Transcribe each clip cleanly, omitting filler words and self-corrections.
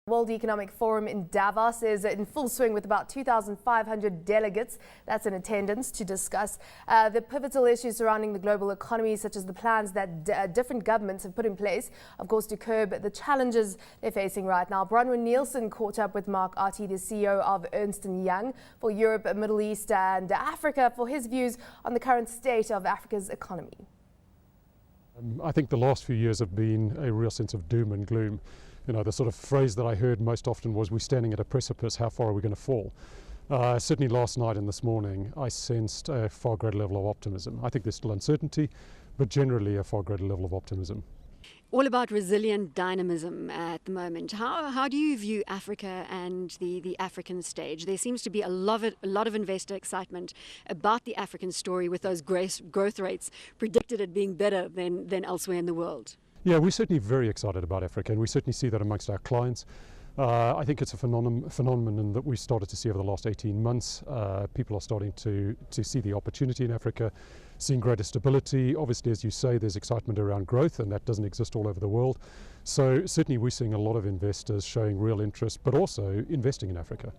World Economic Forum in Davos is in full swing with about 2,500 delegates that's in attendance to discuss the pivotal issues surrounding the global economy, such as the plans that different governments have put in place, of course, to curb the challenges they're facing right now. Bronwyn Nielson caught up with Mark Otty, the CEO of Ernst Young for Europe, Middle East and Africa, for his views on the current state of Africa's economy. I think the last few years have been a real sense of doom and gloom. You know, the sort of phrase that I heard most often was, we're standing at a precipice, how far are we going to fall? Certainly last night and this morning, I sensed a far greater level of optimism. I think there's still uncertainty, but generally a far greater level of optimism. All about resilient dynamism at the moment. How do you view Africa and the African stage? There seems to be a lot of investor excitement about the African story, with those growth rates predicted at being better than elsewhere in the world. Yeah, we're certainly very excited about Africa, and we certainly see that amongst our clients. I think it's a phenomenon that we've started to see over the last 18 months. People are starting to see the opportunity in Africa, seeing greater stability. Obviously, as you say, there's excitement around growth, and that doesn't exist all over the world. So certainly we're seeing a lot of investors showing real interest, but also investing in Africa.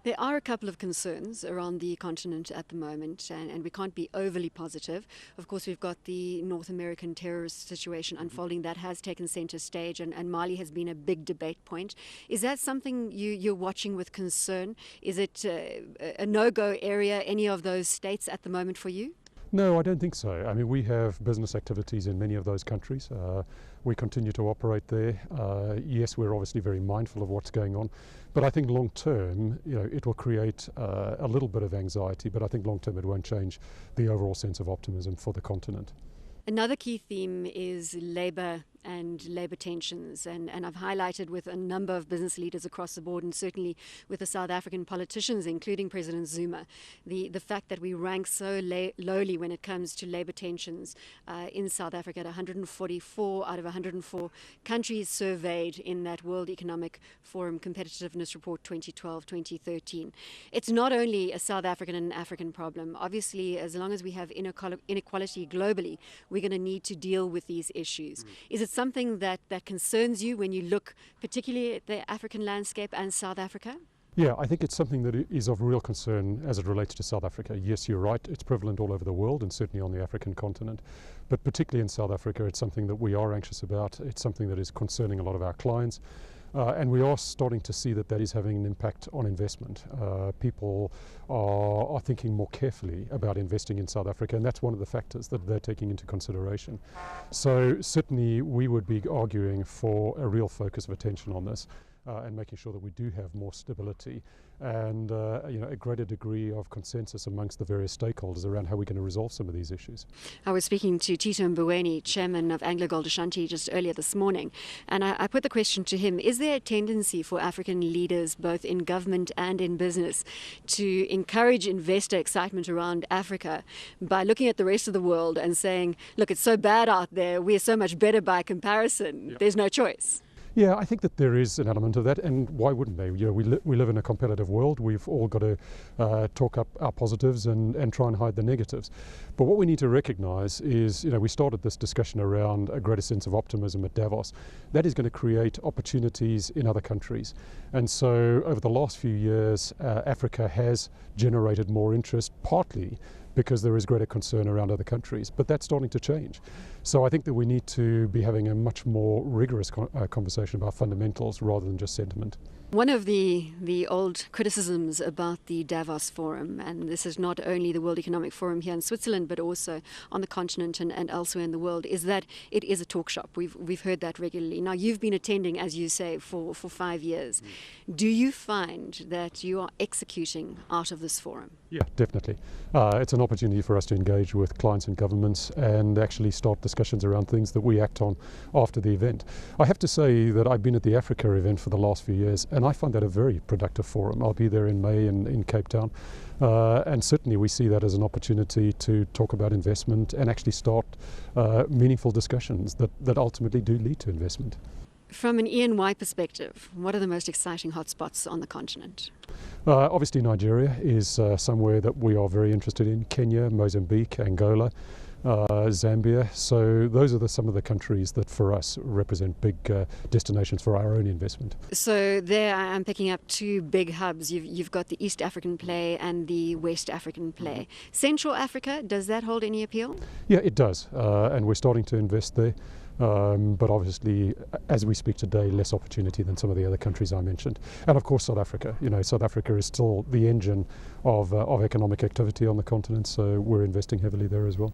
There are a couple of concerns around the continent at the moment, and we can't be overly positive. Of course, we've got the North American terrorist situation unfolding that has taken center stage, and Mali has been a big debate point. Is that something you're watching with concern? Is it a no-go area, any of those states at the moment for you? No, I don't think so. I mean, we have business activities in many of those countries. We continue to operate there. Yes, we're obviously very mindful of what's going on, but I think long term, you know, it will create a little bit of anxiety, but I think long term it won't change the overall sense of optimism for the continent. Another key theme is labour and labour tensions, and I've highlighted with a number of business leaders across the board, and certainly with the South African politicians, including President Zuma, the fact that we rank so lowly when it comes to labour tensions in South Africa, at 144 out of 104 countries surveyed in that World Economic Forum Competitiveness Report 2012-2013. It's not only a South African and African problem. Obviously, as long as we have inequality globally, we're going to need to deal with these issues. Is it something that concerns you when you look particularly at the African landscape and South Africa? Yeah, I think it's something that is of real concern as it relates to South Africa. Yes, you're right, it's prevalent all over the world and certainly on the African continent. But particularly in South Africa, it's something that we are anxious about. It's something that is concerning a lot of our clients. And we are starting to see that is having an impact on investment. People are thinking more carefully about investing in South Africa, and that's one of the factors that they're taking into consideration. So certainly we would be arguing for a real focus of attention on this, and making sure that we do have more stability and you know, a greater degree of consensus amongst the various stakeholders around how we're going to resolve some of these issues. I was speaking to Tito Mboweni, chairman of AngloGold Ashanti, just earlier this morning, and I put the question to him: is there a tendency for African leaders, both in government and in business, to encourage investor excitement around Africa by looking at the rest of the world and saying, look, it's so bad out there, we're so much better by comparison, Yep. There's no choice? Yeah, I think that there is an element of that, and why wouldn't they? You know, we live in a competitive world. We've all got to talk up our positives and try and hide the negatives. But what we need to recognise is, you know, we started this discussion around a greater sense of optimism at Davos. That is going to create opportunities in other countries. And so over the last few years, Africa has generated more interest, partly because there is greater concern around other countries, but that's starting to change. So I think that we need to be having a much more rigorous conversation about fundamentals rather than just sentiment. One of the old criticisms about the Davos Forum, and this is not only the World Economic Forum here in Switzerland, but also on the continent and elsewhere in the world, is that it is a talk shop. We've heard that regularly. Now, you've been attending, as you say, for 5 years. Do you find that you are executing out of this forum? Yeah, definitely. It's an opportunity for us to engage with clients and governments and actually start discussions around things that we act on after the event. I have to say that I've been at the Africa event for the last few years, and I find that a very productive forum. I'll be there in May in Cape Town, and certainly we see that as an opportunity to talk about investment and actually start meaningful discussions that ultimately do lead to investment. From an E&Y perspective, what are the most exciting hotspots on the continent? Obviously Nigeria is somewhere that we are very interested in. Kenya, Mozambique, Angola. Zambia. So those are some of the countries that for us represent big destinations for our own investment. So there I'm picking up two big hubs. You've got the East African play and the West African play. Central Africa, does that hold any appeal? Yeah, it does, and we're starting to invest there. But obviously, as we speak today, less opportunity than some of the other countries I mentioned. And of course, South Africa. You know, South Africa is still the engine of economic activity on the continent, so we're investing heavily there as well.